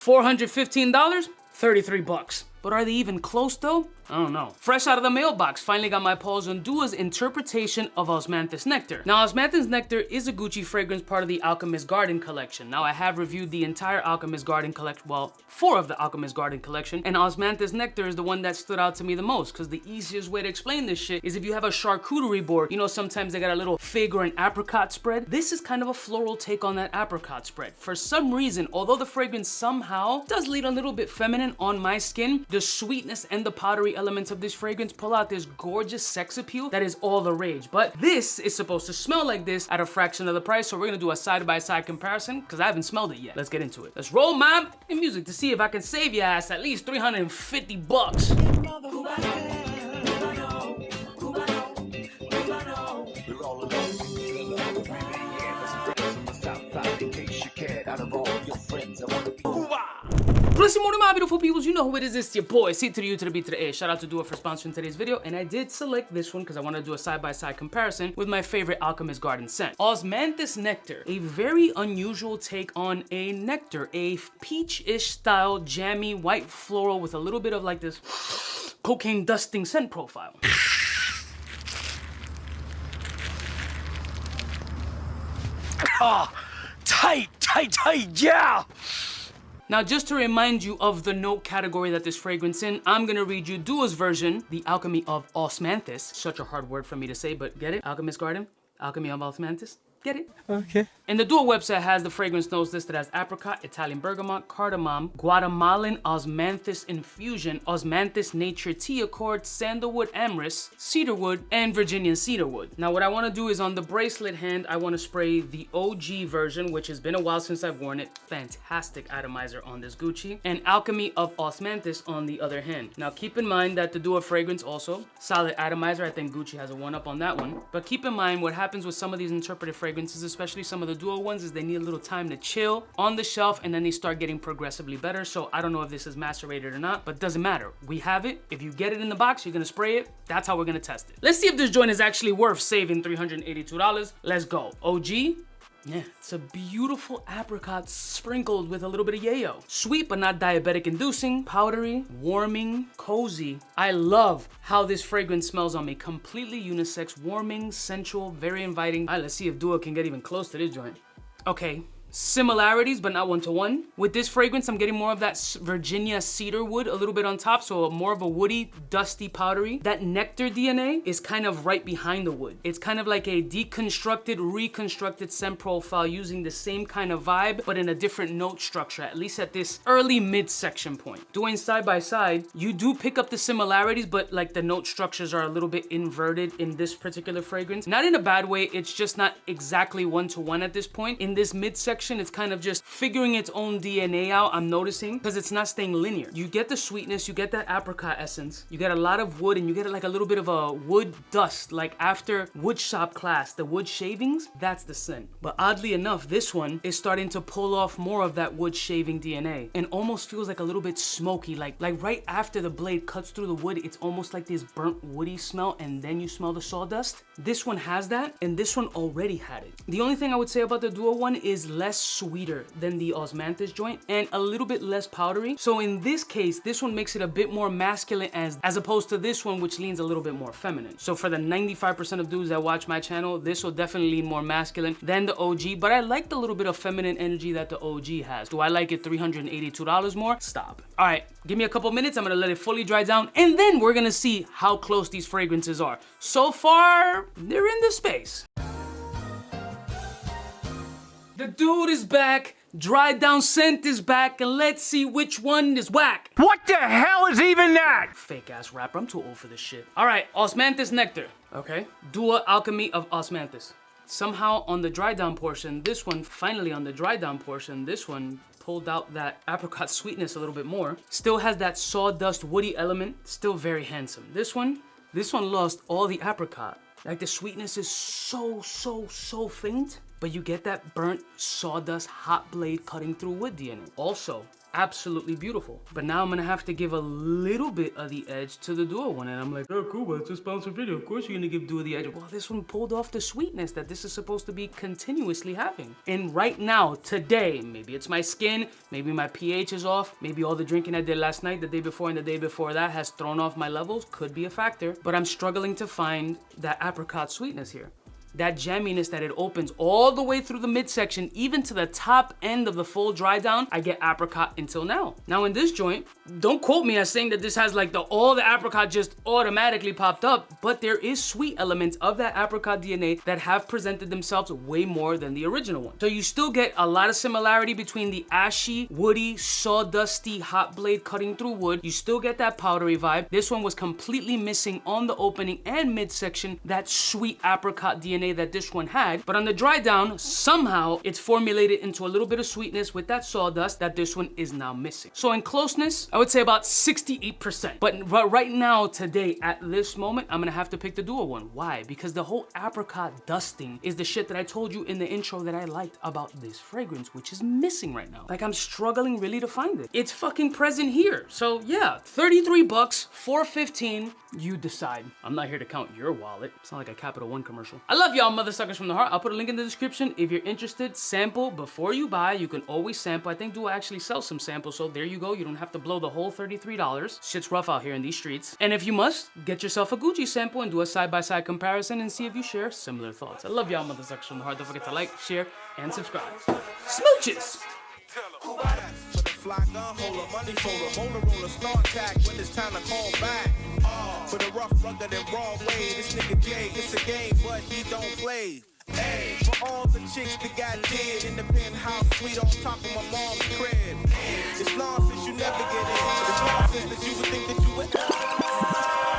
$415, 33 bucks. But are they even close though? I don't know. Fresh out of the mailbox, finally got my paws on 𝗬𝗎's interpretation of Osmanthus Nectar. Now, Osmanthus Nectar is a Gucci fragrance part of the Alchemist Garden collection. Now, I have reviewed the entire Alchemist Garden collection, well, 4 of the Alchemist Garden collection, and Osmanthus Nectar is the one that stood out to me the most, because the easiest way to explain this shit is if you have a charcuterie board, you know, sometimes they got a little fig or an apricot spread. This is kind of a floral take on that apricot spread. For some reason, although the fragrance somehow does lead a little bit feminine on my skin, the sweetness and the powdery elements of this fragrance pull out this gorgeous sex appeal that is all the rage. But this is supposed to smell like this at a fraction of the price, so we're gonna do a side-by-side comparison because I haven't smelled it yet. Let's get into it. Let's roll my music to see if I can save your ass at least 350 bucks. Bless you, morning, my beautiful peoples. You know who it is. It's your boy, 𝐷 to the U to the B to the A. Shout out to 𝗬𝗎 for sponsoring today's video. And I did select this one because I want to do a side-by-side comparison with my favorite Alchemist Garden scent. Osmanthus Nectar. A very unusual take on a nectar. A peach-ish style, jammy, white floral with a little bit of like this cocaine dusting scent profile. Oh, tight, yeah! Now, just to remind you of the note category that this fragrance in, I'm gonna read you 𝗬𝗎's version, The Alchemy of Osmanthus. Such a hard word for me to say, but get it? Alchemist Garden, Alchemy of Osmanthus. Get it? Okay. And the 𝗬𝗎 website has the fragrance notes listed as apricot, Italian bergamot, cardamom, Guatemalan osmanthus infusion, osmanthus nature tea accord, sandalwood amyris, cedarwood, and Virginian cedarwood. Now, what I want to do is on the bracelet hand, I want to spray the OG version, which has been a while since I've worn it. Fantastic atomizer on this Gucci. And Alchemy of Osmanthus on the other hand. Now, keep in mind that the 𝗬𝗎 fragrance also, solid atomizer. I think Gucci has a 1-up on that one. But keep in mind what happens with some of these interpretive fragrances, especially some of the 𝗬𝗎 ones, is they need a little time to chill on the shelf and then they start getting progressively better. So I don't know if this is macerated or not, but doesn't matter. We have it. If you get it in the box, you're gonna spray it. That's how we're gonna test it. Let's see if this joint is actually worth saving $382. Let's go. OG. Yeah, it's a beautiful apricot sprinkled with a little bit of yayo. Sweet but not diabetic inducing, powdery, warming, cozy. I love how this fragrance smells on me. Completely unisex, warming, sensual, very inviting. All right, let's see if 𝗬𝗎 can get even close to this joint. Okay. Similarities, but not 1-to-1. With this fragrance, I'm getting more of that Virginia cedar wood a little bit on top, so more of a woody, dusty, powdery. That nectar DNA is kind of right behind the wood. It's kind of like a deconstructed, reconstructed scent profile using the same kind of vibe, but in a different note structure, at least at this early mid-section point. Doing side by side, you do pick up the similarities, but like the note structures are a little bit inverted in this particular fragrance. Not in a bad way, it's just not exactly 1-to-1 at this point. In this mid-section, it's kind of just figuring its own DNA out, I'm noticing, because it's not staying linear. You get the sweetness, you get that apricot essence, you get a lot of wood, and you get like a little bit of a wood dust, like after wood shop class, the wood shavings, that's the scent. But oddly enough, this one is starting to pull off more of that wood shaving DNA and almost feels like a little bit smoky, like right after the blade cuts through the wood, it's almost like this burnt woody smell, and then you smell the sawdust. This one has that, and this one already had it. The only thing I would say about the 𝗬𝗎 one is less sweeter than the Osmanthus joint and a little bit less powdery. So in this case, this one makes it a bit more masculine as opposed to this one, which leans a little bit more feminine. So for the 95% of dudes that watch my channel, this will definitely lean more masculine than the OG, but I like the little bit of feminine energy that the OG has. Do I like it $382 more? Stop. All right, give me a couple minutes. I'm gonna let it fully dry down, and then we're gonna see how close these fragrances are. So far, they're in the space. The dude is back, dried down scent is back, and let's see which one is whack. What the hell is even that? Fake ass rapper, I'm too old for this shit. All right, Osmanthus Nectar, okay? 𝗬𝗎 Alchemy of Osmanthus. Somehow on the dry down portion, this one, finally on the dry down portion, this one pulled out that apricot sweetness a little bit more. Still has that sawdust woody element, still very handsome. This one lost all the apricot. Like the sweetness is so faint, but you get that burnt sawdust hot blade cutting through wood DNA. Also, absolutely beautiful. But now I'm gonna have to give a little bit of the edge to the Duo one. And I'm like, oh cool, but it's a sponsored video. Of course you're gonna give Duo the edge. Well, this one pulled off the sweetness that this is supposed to be continuously having. And right now, today, maybe it's my skin, maybe my pH is off, maybe all the drinking I did last night, the day before, and the day before that has thrown off my levels, could be a factor. But I'm struggling to find that apricot sweetness here. That jamminess that it opens all the way through the midsection, even to the top end of the full dry down, I get apricot until now. Now in this joint, don't quote me as saying that this has like all the apricot just automatically popped up, but there is sweet elements of that apricot DNA that have presented themselves way more than the original one. So you still get a lot of similarity between the ashy, woody, sawdusty, hot blade cutting through wood. You still get that powdery vibe. This one was completely missing on the opening and midsection, that sweet apricot DNA that this one had, but on the dry down, somehow it's formulated into a little bit of sweetness with that sawdust that this one is now missing. So in closeness, I would say about 68%. But right now, today, at this moment, I'm gonna have to pick the Duo one. Why? Because the whole apricot dusting is the shit that I told you in the intro that I liked about this fragrance, which is missing right now. Like, I'm struggling really to find it. It's fucking present here. So yeah, 33 bucks, 415, you decide. I'm not here to count your wallet. It's not like a Capital One commercial. I love y'all mother suckers from the heart. I'll put a link in the description. If you're interested, sample before you buy. You can always sample. I think Duo actually sells some samples, so there you go. You don't have to blow the whole $33. Shit's rough out here in these streets. And if you must, get yourself a Gucci sample and do a side-by-side comparison and see if you share similar thoughts. I love y'all mother suckers from the heart. Don't forget to like, share, and subscribe. Smooches! Fly gun holder, money folder, motor roller, start tag when it's time to call back. For the rough, rugged, and raw way, this nigga Jay, it's a game, but he don't play. Hey, for all the chicks that got dead in the penthouse suite on top of my mom's crib. It's nonsense, you never get in. It's nonsense that you would think that you would.